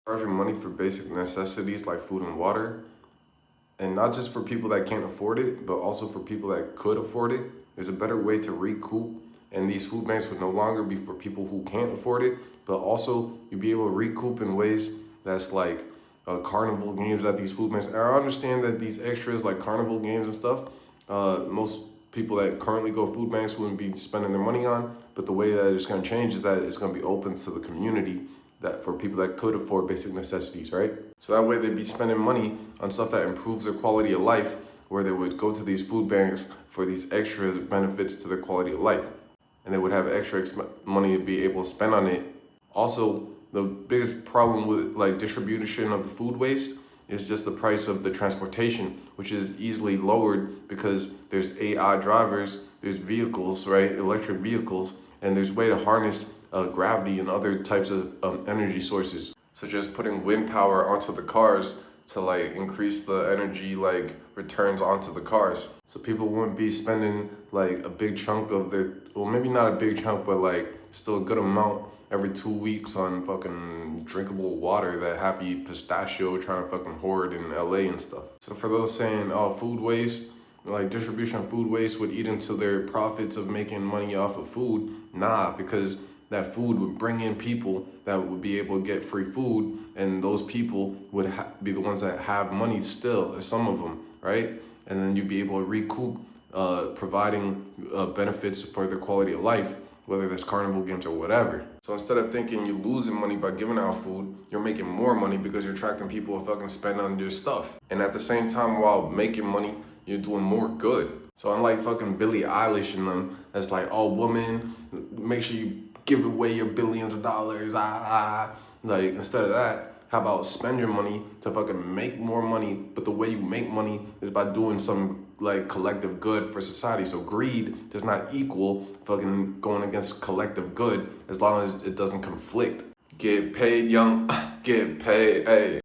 Charging money for basic necessities like food and water, and not just for people that can't afford it, but also for people that could afford it. There's a better way to recoup, and these food banks would no longer be for people who can't afford it, but also you'd be able to recoup in ways that's like carnival games at these food banks. And I understand that these extras like carnival games and stuff, most people that currently go food banks wouldn't be spending their money on, but the way that it's going to change is that it's going to be open to the community, that for people that could afford basic necessities, right? So that way they'd be spending money on stuff that improves their quality of life, where they would go to these food banks for these extra benefits to their quality of life. And they would have extra money to be able to spend on it. Also, the biggest problem with like distribution of the food waste is just the price of the transportation, which is easily lowered because there's AI drivers, there's vehicles, right? Electric vehicles, and there's way to harness gravity and other types of energy sources, such as putting wind power onto the cars to like increase the energy like returns onto the cars. So people wouldn't be spending like a big chunk of their, well, maybe not a big chunk, but like still a good amount every 2 weeks on fucking drinkable water that Happy Pistachio trying to fucking hoard in LA and stuff. So for those saying, oh, food waste, like distribution of food waste would eat into their profits of making money off of food, nah, because that food would bring in people that would be able to get free food, and those people would be the ones that have money still, some of them, right? And then you'd be able to recoup providing benefits for their quality of life, whether that's carnival games or whatever. So instead of thinking you're losing money by giving out food, you're making more money because you're attracting people to fucking spend on your stuff. And at the same time, while making money, you're doing more good. So unlike fucking Billie Eilish and them, that's like, oh, woman, make sure you give away your billions of dollars, Like, instead of that, how about spend your money to fucking make more money, but the way you make money is by doing some like collective good for society. So greed does not equal fucking going against collective good as long as it doesn't conflict. Get paid, young, get paid, hey.